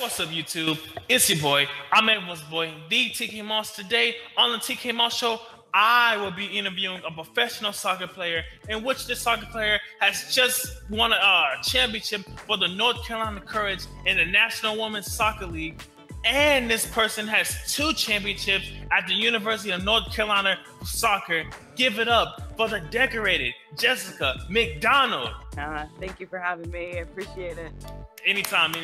What's up, YouTube? It's your boy. I'm Nwsl boy, TheTkMoss. Today on the TkMoss show, I will be interviewing a professional soccer player in which this soccer player has just won a championship for the North Carolina Courage in the National Women's Soccer League. And this person has 2 championships at the University of North Carolina for soccer. Give it up for the decorated Jessica McDonald. Thank you for having me. I appreciate it. Anytime.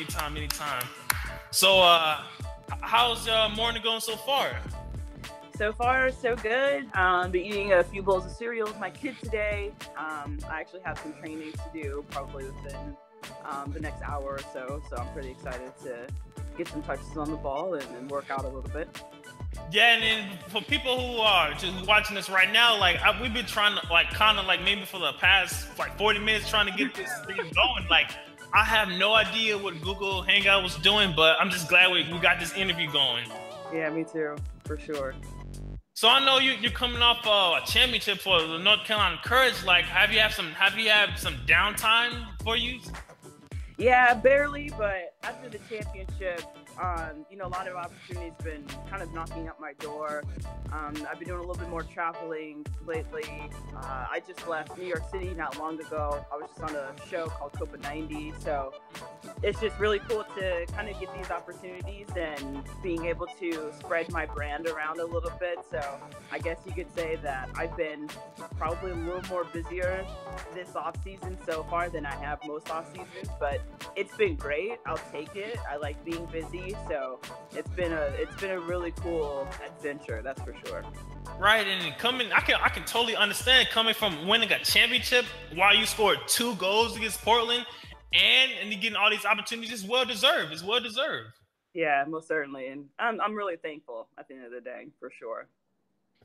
So, how's your morning going so far? So far, so good. Been eating a few bowls of cereal with my kid today. I actually have some training to do probably within the next hour or so. So I'm pretty excited to get some touches on the ball and work out a little bit. Yeah, and then for people who are just watching this right now, we've been trying to maybe for the past 40 minutes trying to get this thing going. I have no idea what Google Hangout was doing, but I'm just glad we got this interview going. Yeah, me too, for sure. So I know you're coming off a championship for the North Carolina Courage. Have you had some downtime for you? Yeah, barely, but after the championship, a lot of opportunities been kind of knocking at my door. I've been doing a little bit more traveling lately. I just left New York City not long ago. I was just on a show called Copa 90, so it's just really cool to kind of get these opportunities and being able to spread my brand around a little bit. So I guess you could say that I've been probably a little more busier this off season so far than I have most off seasons, but it's been great. I'll take it. I like being busy, so it's been a really cool adventure, that's for sure. Right, and I can totally understand coming from winning a championship while you scored 2 goals against Portland, and you getting all these opportunities. It's well deserved. Yeah, most certainly, and I'm really thankful at the end of the day, for sure.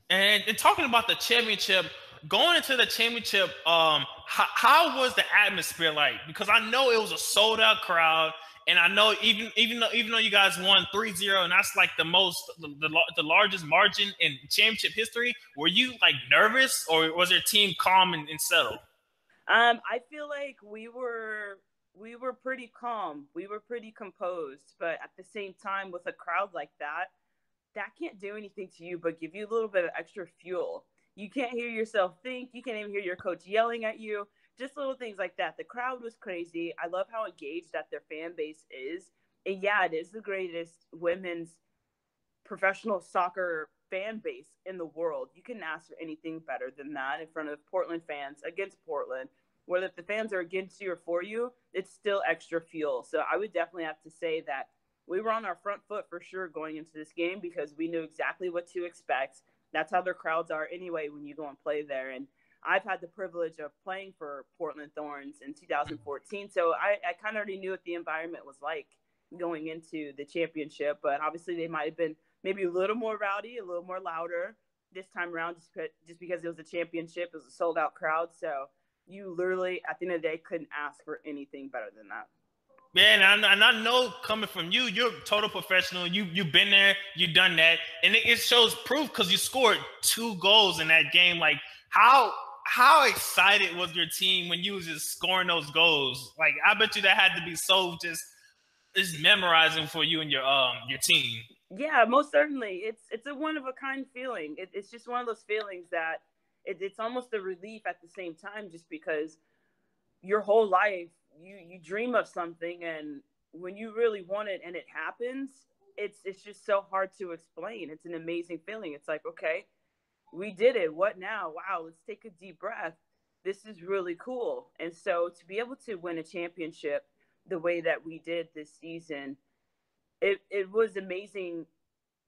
And talking about the championship, going into the championship, how was the atmosphere like? Because I know it was a sold out crowd, and I know even though you guys won 3-0, and that's the largest margin in championship history. Were you nervous, or was your team calm and settled? I feel like we were pretty calm. We were pretty composed, but at the same time, with a crowd like that can't do anything to you but give you a little bit of extra fuel. You can't hear yourself think. You can't even hear your coach yelling at you. Just little things like that. The crowd was crazy. I love how engaged that their fan base is. And yeah, it is the greatest women's professional soccer fan base in the world. You couldn't ask for anything better than that in front of Portland fans against Portland. Whether if the fans are against you or for you, it's still extra fuel. So I would definitely have to say that we were on our front foot for sure going into this game because we knew exactly what to expect. That's how their crowds are anyway when you go and play there. And I've had the privilege of playing for Portland Thorns in 2014. So I kind of already knew what the environment was like going into the championship. But obviously they might have been maybe a little more rowdy, a little more louder this time around just because it was a championship. It was a sold-out crowd. So you literally, at the end of the day, couldn't ask for anything better than that. Yeah, and I know coming from you, you're a total professional. You've been there, you've done that, and it shows proof because you scored 2 goals in that game. How excited was your team when you was just scoring those goals? I bet you that had to be so just memorizing for you and your team. Yeah, most certainly. It's a one of a kind feeling. It's just one of those feelings that it's almost a relief at the same time, just because your whole life you dream of something, and when you really want it and it happens, it's just so hard to explain. It's an amazing feeling. It's like, okay, we did it. What now? Wow, let's take a deep breath. This is really cool. And so to be able to win a championship the way that we did this season, it was amazing.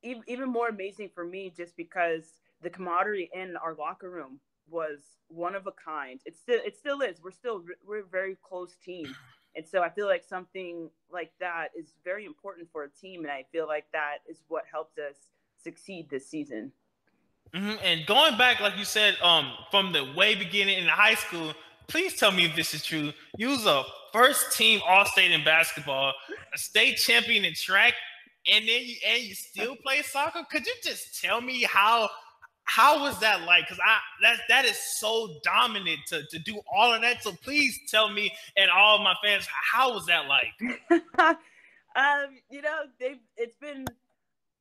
Even more amazing for me just because the camaraderie in our locker room was one of a kind. It still is. We're a very close team. And so I feel like something like that is very important for a team. And I feel like that is what helped us succeed this season. Mm-hmm. And going back, like you said, from the way beginning in high school, please tell me if this is true. You was a first team All-State in basketball, a state champion in track, and you still play soccer. Could you just tell me how was that like? Because that is so dominant to do all of that. So please tell me and all of my fans, how was that like? It's been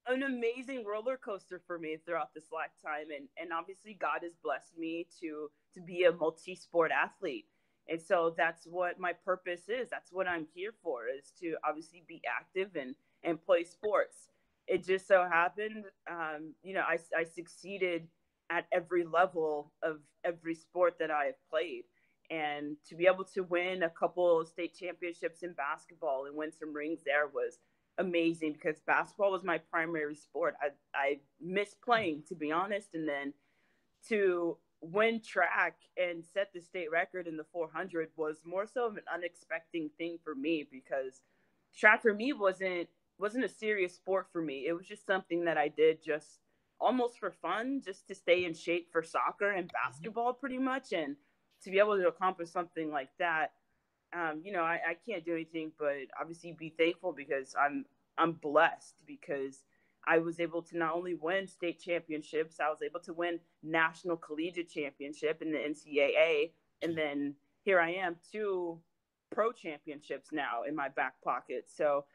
an amazing roller coaster for me throughout this lifetime, and obviously God has blessed me to be a multi-sport athlete. And so that's what my purpose is. That's what I'm here for, is to obviously be active and play sports. It just so happened, I succeeded at every level of every sport that I have played. And to be able to win a couple of state championships in basketball and win some rings there was amazing, because basketball was my primary sport. I missed playing, to be honest. And then to win track and set the state record in the 400 was more so of an unexpected thing for me, because track for me wasn't a serious sport for me. It was just something that I did just almost for fun, just to stay in shape for soccer and basketball pretty much. And to be able to accomplish something like that, I can't do anything but obviously be thankful, because I'm blessed, because I was able to not only win state championships, I was able to win national collegiate championship in the NCAA, and then here I am, 2 pro championships now in my back pocket. So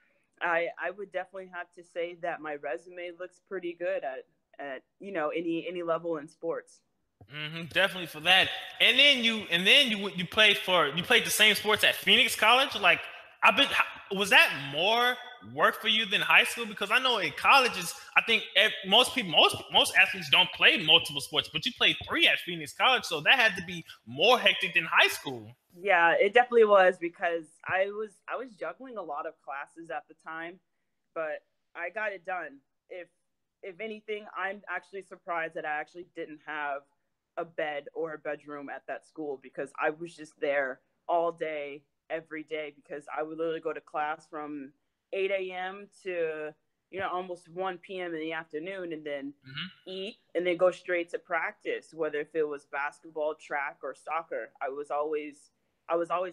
I would definitely have to say that my resume looks pretty good at any level in sports. Definitely for that. And then you played the same sports at Phoenix College. Like, I've been was that more work for you than high school? Because I know in colleges, I think most athletes don't play multiple sports, but you played 3 at Phoenix College, so that had to be more hectic than high school. Yeah, it definitely was, because I was juggling a lot of classes at the time, but I got it done. If anything, I'm actually surprised that I actually didn't have a bed or a bedroom at that school, because I was just there all day, every day, because I would literally go to class from 8 a.m. to almost 1 p.m. in the afternoon, and then eat, and then go straight to practice, whether if it was basketball, track, or soccer. I was always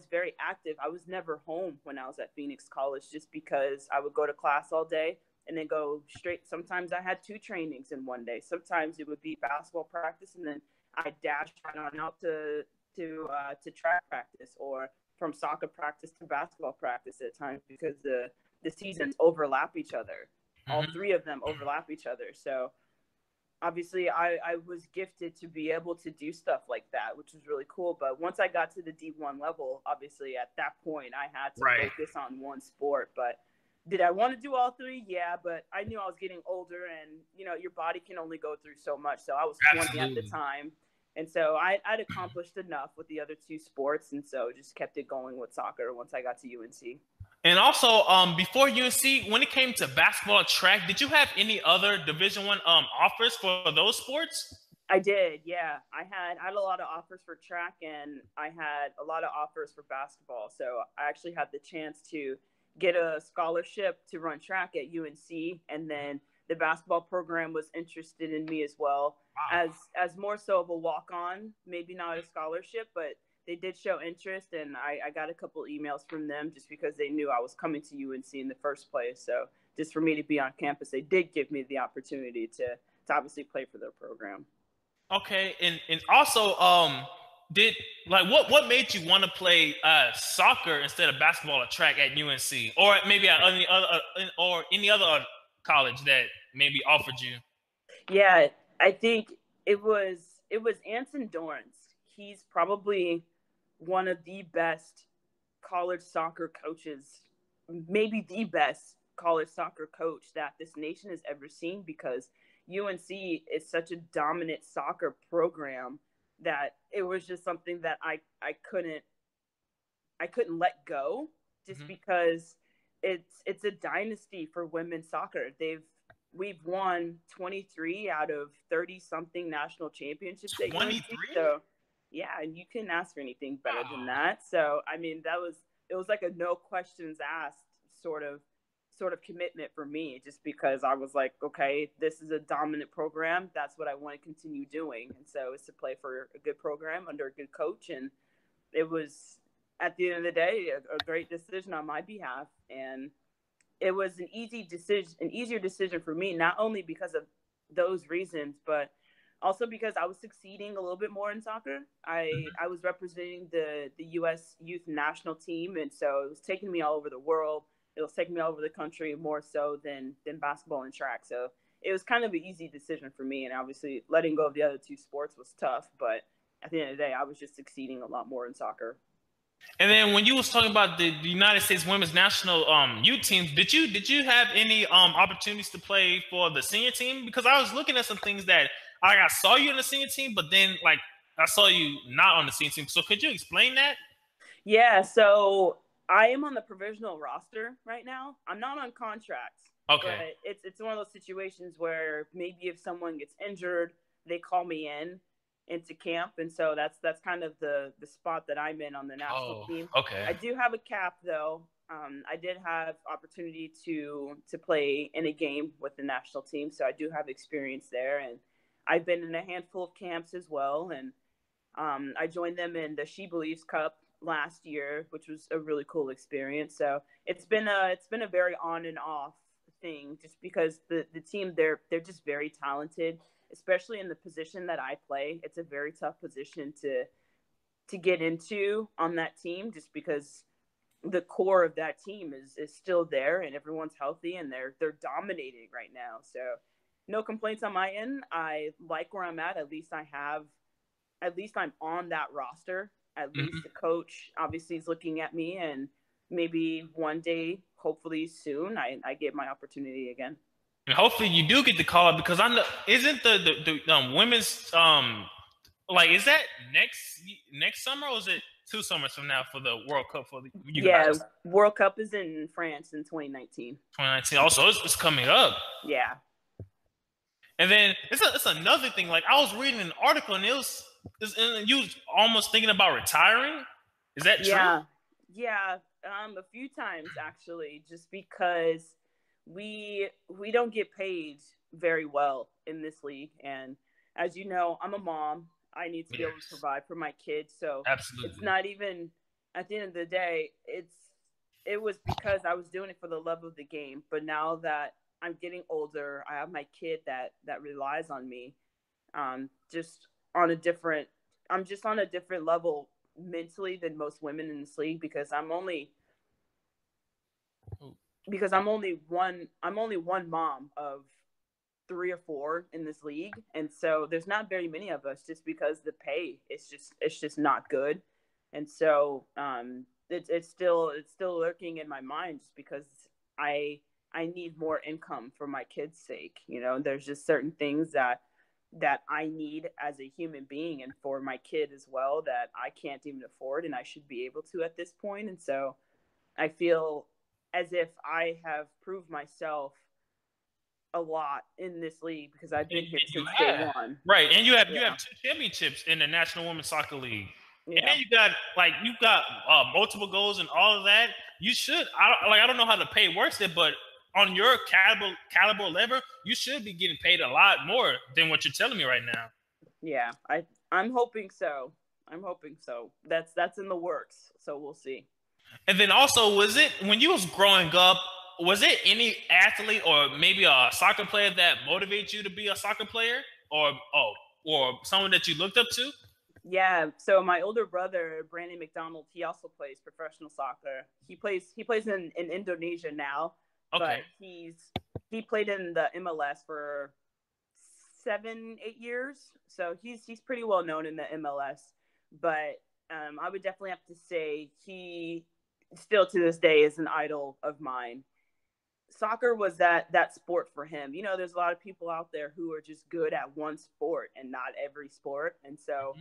very active. I was never home when I was at Phoenix College, just because I would go to class all day and then go straight. Sometimes I had 2 trainings in one day. Sometimes it would be basketball practice, and then I dashed right on out to track practice, or from soccer practice to basketball practice at times, because the seasons overlap each other. All 3 of them overlap each other. So obviously I was gifted to be able to do stuff like that, which was really cool. But once I got to the D1 level, obviously at that point I had to focus on one sport. But did I want to do all 3? Yeah, but I knew I was getting older, and your body can only go through so much. So I was 20 at the time, and so I'd accomplished enough with the other 2 sports, and so just kept it going with soccer once I got to UNC. And also, before UNC, when it came to basketball and track, did you have any other Division One offers for those sports? I did, yeah. I had a lot of offers for track, and I had a lot of offers for basketball. So I actually had the chance to get a scholarship to run track at UNC, and then the basketball program was interested in me as well, Wow. as more so of a walk-on, maybe not a scholarship, but they did show interest, and I got a couple emails from them just because they knew I was coming to UNC in the first place. So just for me to be on campus, they did give me the opportunity to obviously play for their program. Okay, and also, did like what made you want to play soccer instead of basketball or track at UNC, or maybe at any other college that maybe offered you? Yeah, I think it was Anson Dorrance. He's probably one of the best college soccer coaches, maybe the best college soccer coach that this nation has ever seen, because UNC is such a dominant soccer program that it was just something that I couldn't let go, just Mm-hmm. because it's a dynasty for women's soccer. We've won 23 out of 30 something national championships at UNC. 23? So yeah, and you couldn't ask for anything better than Wow. that. So I mean, it was like a no questions asked sort of commitment for me, just because I was like, okay, this is a dominant program. That's what I want to continue doing. And so it's to play for a good program under a good coach. And it was, at the end of the day, a great decision on my behalf. And it was an easier decision for me, not only because of those reasons, but also because I was succeeding a little bit more in soccer. I was representing the U.S. youth national team, and so it was taking me all over the world. it was taking me all over the country more so than basketball and track. So it was kind of an easy decision for me. And obviously, letting go of the other two sports was tough. But at the end of the day, I was just succeeding a lot more in soccer. And then when you was talking about the United States women's national youth teams, did you have any opportunities to play for the senior team? Because I was looking at some things that I saw you in the senior team, but then like I saw you not on the senior team. So could you explain that? Yeah, so I am on the provisional roster right now. I'm not on contract. Okay. But it's one of those situations where maybe if someone gets injured, they call me into camp, and so that's kind of the spot that I'm in on the national team. Okay. I do have a cap though. I did have opportunity to play in a game with the national team, so I do have experience there, and I've been in a handful of camps as well, and I joined them in the She Believes Cup last year, which was a really cool experience. So it's been a very on and off thing, just because the team they're just very talented, especially in the position that I play. It's a very tough position to get into on that team, just because the core of that team is still there and everyone's healthy and they're dominating right now. So no complaints on my end. I like where I'm at least I'm on that roster. At least the coach obviously is looking at me, and maybe one day, hopefully soon, I get my opportunity again. And hopefully you do get the call up, because I know isn't the women's like, is that next summer, or is it 2 summers from now for the World Cup for you guys? World Cup is in France in 2019. 2019. Also, it's coming up. Yeah. And then it's another thing. Like, I was reading an article, and you was almost thinking about retiring. Is that true? Yeah. A few times actually, just because we don't get paid very well in this league, and as you know, I'm a mom. I need to be able to provide for my kids. So absolutely, it's not even, at the end of the day, it was because I was doing it for the love of the game. But now that I'm getting older, I have my kid that relies on me. I'm just on a different level mentally than most women in this league, because I'm only one mom of 3 or 4 in this league, and so there's not very many of us, just because the pay it's just not good, and so it's still lurking in my mind, just because I need more income for my kids' sake. There's just certain things that I need as a human being, and for my kid as well, that I can't even afford, and I should be able to at this point. And so I feel as if I have proved myself a lot in this league, because I've been here since day one. Right, and you have 2 championships in the National Women's Soccer League, and then you got multiple goals and all of that. You should I don't know how the pay works there, but on your caliber level, you should be getting paid a lot more than what you're telling me right now. Yeah, I'm hoping so. That's in the works, so we'll see. And then also, was it when you was growing up, was it any athlete or maybe a soccer player that motivated you to be a soccer player, or someone that you looked up to? Yeah, so my older brother, Brandon McDonald, he also plays professional soccer. He plays in Indonesia now. Okay. But he played in the MLS for 7-8 years, so he's pretty well known in the MLS. But I would definitely have to say he still to this day is an idol of mine. Soccer was that sport for him. There's a lot of people out there who are just good at one sport and not every sport. And so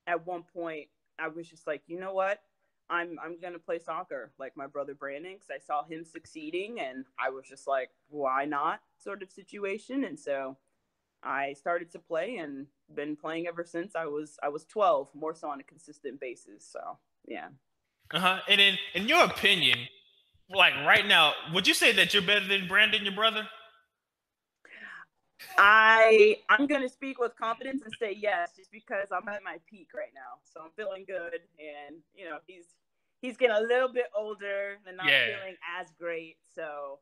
at one point I was just like, you know what? I'm going to play soccer like my brother Brandon, because I saw him succeeding, and I was just like, why not, sort of situation. And so I started to play and been playing ever since I was 12, more so on a consistent basis. So, yeah. And in your opinion, like right now, would you say that you're better than Brandon, your brother? I'm going to speak with confidence and say yes, just because I'm at my peak right now. So I'm feeling good, and he's getting a little bit older and not feeling as great. So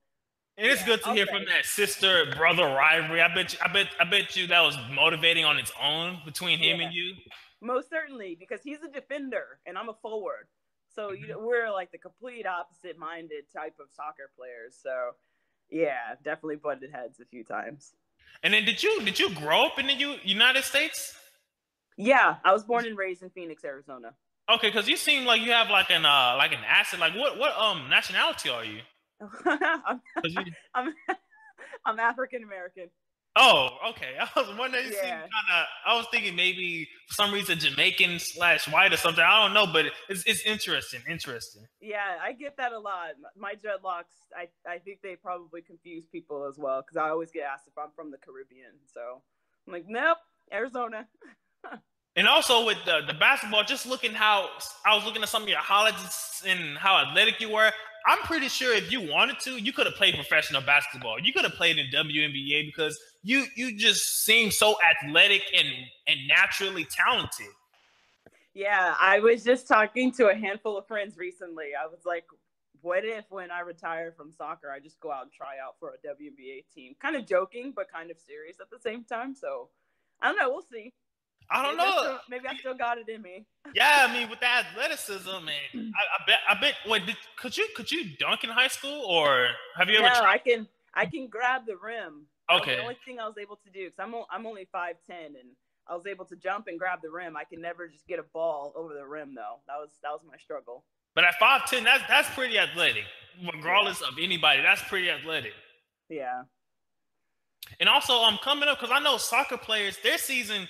it's good to hear from that sister brother rivalry. I bet you that was motivating on its own between him and you. Most certainly, because he's a defender and I'm a forward. So we're like the complete opposite-minded type of soccer players. So yeah, definitely butted heads a few times. And then did you grow up in the United States? Yeah, I was born and raised in Phoenix, Arizona. Okay, because you seem like you have like an accent. Like what nationality are you? I'm, 'Cause you I'm I'm African American. Oh, okay. I was wondering. You seem Yeah. kind of. I was thinking maybe for some reason Jamaican/white or something. I don't know, but it's interesting. Interesting. Yeah, I get that a lot. My dreadlocks, I think they probably confuse people as well because I always get asked if I'm from the Caribbean. So I'm like, nope, Arizona. And also with the basketball, just looking how I was looking at some of your highlights and how athletic you were. I'm pretty sure if you wanted to, you could have played professional basketball. You could have played in WNBA because you just seem so athletic and naturally talented. Yeah, I was just talking to a handful of friends recently. I was like, what if when I retire from soccer, I just go out and try out for a WNBA team? Kind of joking, but kind of serious at the same time. So I don't know. We'll see. I don't know. Maybe I still got it in me. Yeah, I mean, with that athleticism, man, I bet. Wait, could you dunk in high school, or have you ever No, tried? I can grab the rim. That was Okay, the only thing I was able to do because I'm only 5'10" and I was able to jump and grab the rim. I can never just get a ball over the rim though. That was my struggle. but at 5'10", that's pretty athletic, Yeah. regardless of anybody. That's pretty athletic. Yeah. And also, I'm coming up because I know soccer players, their season,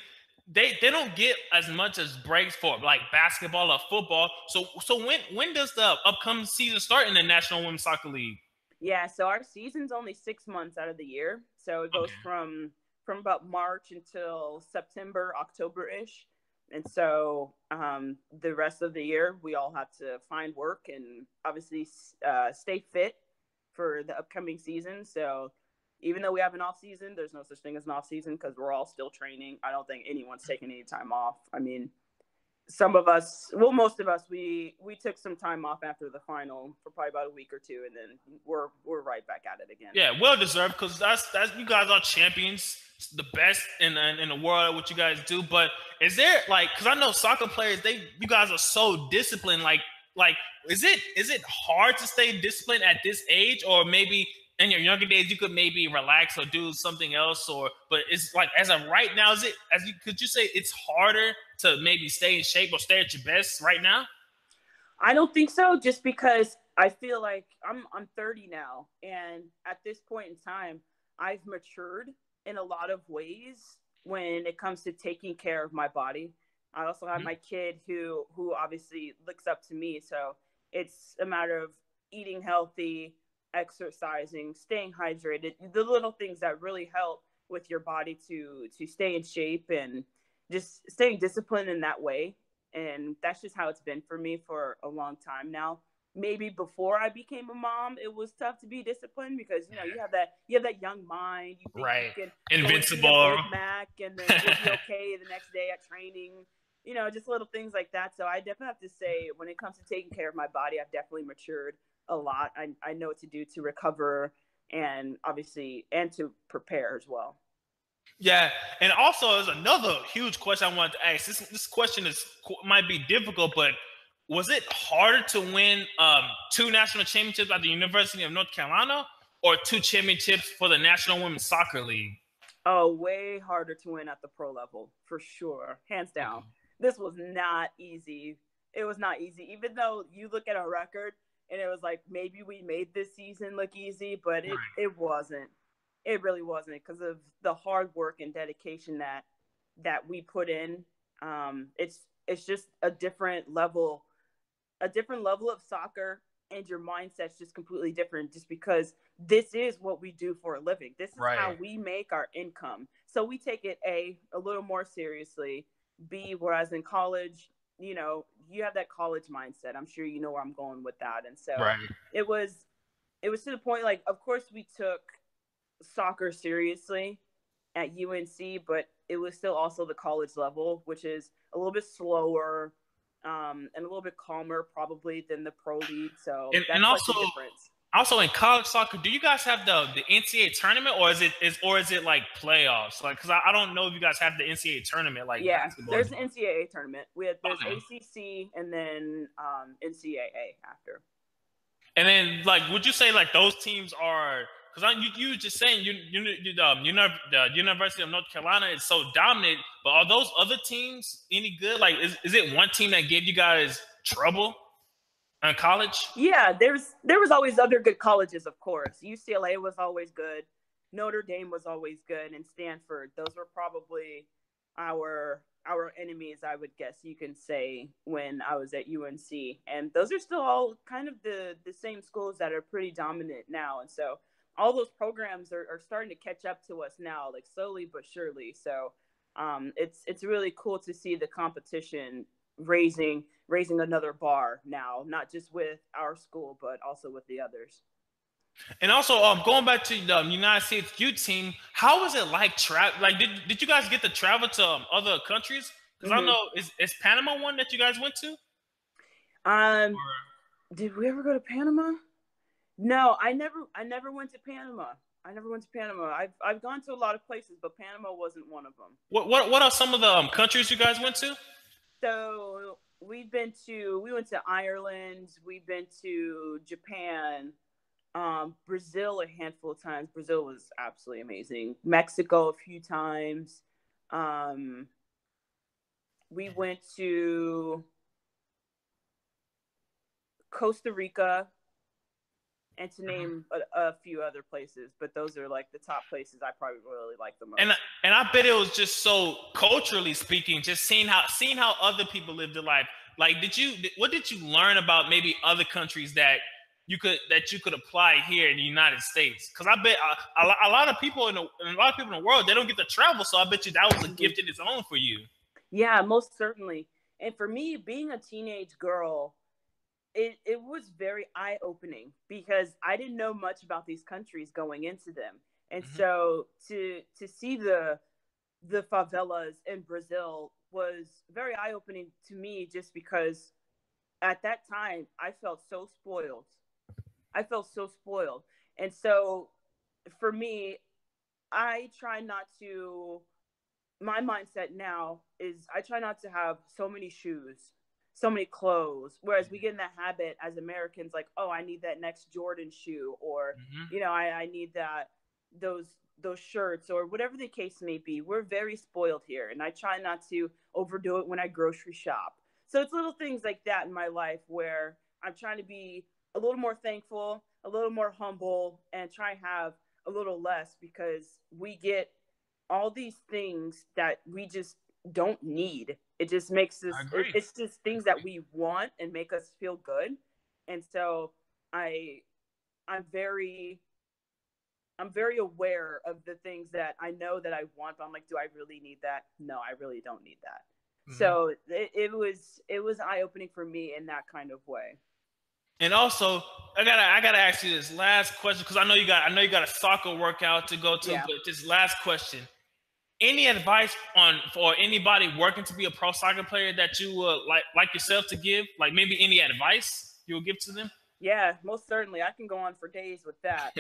they don't get as much as breaks for like basketball or football. So when does the upcoming season start in the National Women's Soccer League? Yeah, so our season's only 6 months out of the year. So it goes Okay. from about March until September, October-ish. And so the rest of the year, we all have to find work and obviously stay fit for the upcoming season. So even though we have an off season, there's no such thing as an off season because we're all still training. I don't think anyone's taking any time off. I mean, some of us, well, most of us, we took some time off after the final for probably about a week or two, and then we're right back at it again. Yeah, well deserved because that's you guys are champions, the best in the world at what you guys do. But is there like because I know soccer players, you guys are so disciplined. Like is it hard to stay disciplined at this age, or maybe in your younger days you could maybe relax or do something else, or but it's like as of right now, is it could you say it's harder to maybe stay in shape or stay at your best right now? I don't think so, just because I feel like I'm 30 now, and at this point in time, I've matured in a lot of ways when it comes to taking care of my body. I also have my kid who obviously looks up to me, so it's a matter of eating healthy, exercising, staying hydrated, the little things that really help with your body to stay in shape and just staying disciplined in that way. And that's just how it's been for me for a long time now. Maybe before I became a mom, it was tough to be disciplined because you have that young mind. You think you Right, can go and eat a invincible. Big Mac and then you'll be okay the next day at training. Just little things like that. So I definitely have to say, when it comes to taking care of my body, I've definitely matured a lot. I know what to do to recover and obviously and to prepare as well. Yeah, and also there's another huge question I wanted to ask. This question might be difficult, but was it harder to win two national championships at the University of North Carolina or two championships for the National Women's Soccer League? Oh, way harder to win at the pro level, for sure. Hands down. Okay. This was not easy. It was not easy. Even though you look at our record and it was like maybe we made this season look easy, but it wasn't. It really wasn't because of the hard work and dedication that we put in. It's just a different level of soccer, and your mindset's just completely different just because this is what we do for a living. This is how Right. we make our income. So we take it a little more seriously. B, whereas in college, you have that college mindset. I'm sure you know where I'm going with that. And so Right. it was it was to the point, like, of course we took soccer seriously at UNC, but it was still also the college level, which is a little bit slower, and a little bit calmer probably than the pro league. So And that's like also the difference. Also in college soccer, do you guys have the NCAA tournament, or is it like playoffs? Like, because I don't know if you guys have the NCAA tournament like Yeah, basketball. there's an NCAA tournament. There's Okay. ACC and then NCAA after. And then, like, would you say like those teams are? Because you were just saying the University of North Carolina is so dominant, but are those other teams any good? Like, is it one team that gave you guys trouble in college? Yeah, there was always other good colleges, of course. UCLA was always good. Notre Dame was always good, and Stanford. Those were probably our enemies, I would guess you can say, when I was at UNC. And those are still all kind of the same schools that are pretty dominant now. And so all those programs are starting to catch up to us now, like slowly but surely. So it's really cool to see the competition raising another bar now, not just with our school, but also with the others. And also, going back to the United States youth team, how was it like travel? Like, did you guys get to travel to other countries? Because I Mm-hmm. know is Panama one that you guys went to? Um, Or did we ever go to Panama? No, I never went to Panama. I never went to Panama. I've gone to a lot of places, but Panama wasn't one of them. what are some of the countries you guys went to? So we went to Ireland, we've been to Japan, Brazil a handful of times. Brazil was absolutely amazing. Mexico a few times. Um, we went to Costa Rica, and to Mhm. name a few other places, but those are like the top places I probably really like the most. And I bet it was just so culturally speaking, just seeing how other people live their life. Like, what did you learn about maybe other countries that you could apply here in the United States? Because I bet a lot of people in the world, they don't get to travel, so I bet you that was a gift in its own for you. Yeah, most certainly. And for me, being a teenage girl, it was very eye opening because I didn't know much about these countries going into them. And Hmm. so to see the favelas in Brazil was very eye opening to me, just because at that time I felt so spoiled. I felt so spoiled. And so for me, I try not to my mindset now is I try not to have so many shoes, so many clothes. Whereas we get in that habit as Americans, like, oh, I need that next Jordan shoe, or Hmm. I need those shirts, or whatever the case may be. We're very spoiled here, and I try not to overdo it when I grocery shop. So it's little things like that in my life where I'm trying to be a little more thankful, a little more humble, and try and have a little less, because we get all these things that we just don't need. It just makes I us, agree. it's just things that we want and make us feel good. And so I, I'm very, I'm very aware of the things that I know that I want, but I'm like, do I really need that? No, I really don't need that. Hmm. So it was eye opening for me in that kind of way. And also, I gotta ask you this last question because I know you got a soccer workout to go to, Yeah. but this last question: any advice on for anybody working to be a pro soccer player that you would like yourself to give? Like maybe any advice you will give to them? Yeah, most certainly. I can go on for days with that.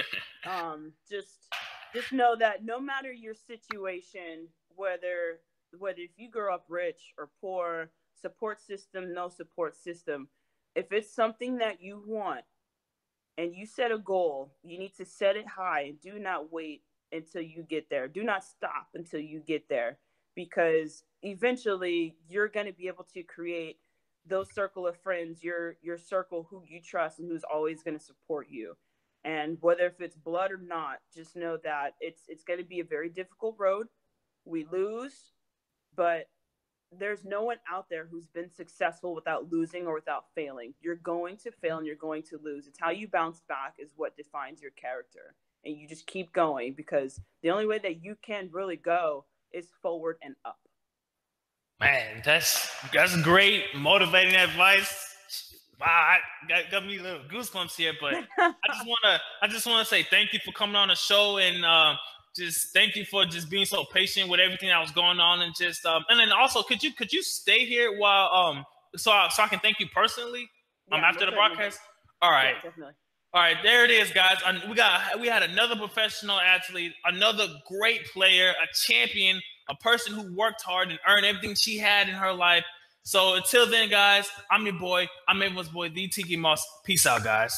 Just know that no matter your situation, whether if you grow up rich or poor, support system, no support system, if it's something that you want and you set a goal, you need to set it high and do not wait until you get there. Do not stop until you get there, because eventually you're going to be able to create those circle of friends, your circle who you trust and who's always going to support you. And whether if it's blood or not, just know that it's going to be a very difficult road. We lose, but there's no one out there who's been successful without losing or without failing. You're going to fail and you're going to lose. It's how you bounce back is what defines your character. And you just keep going, because the only way that you can really go is forward and up. Man, that's great, motivating advice. Wow, got me a little goosebumps here. But I just wanna say thank you for coming on the show, and just thank you for just being so patient with everything that was going on, and just and then also could you stay here while so I can thank you personally Yeah, after most the certainly. broadcast. All right. Yeah, definitely. All right, there it is, guys. We had another professional athlete, another great player, a champion, a person who worked hard and earned everything she had in her life. So until then, guys, I'm your boy. I'm everyone's boy, TheTkMoss. Peace out, guys.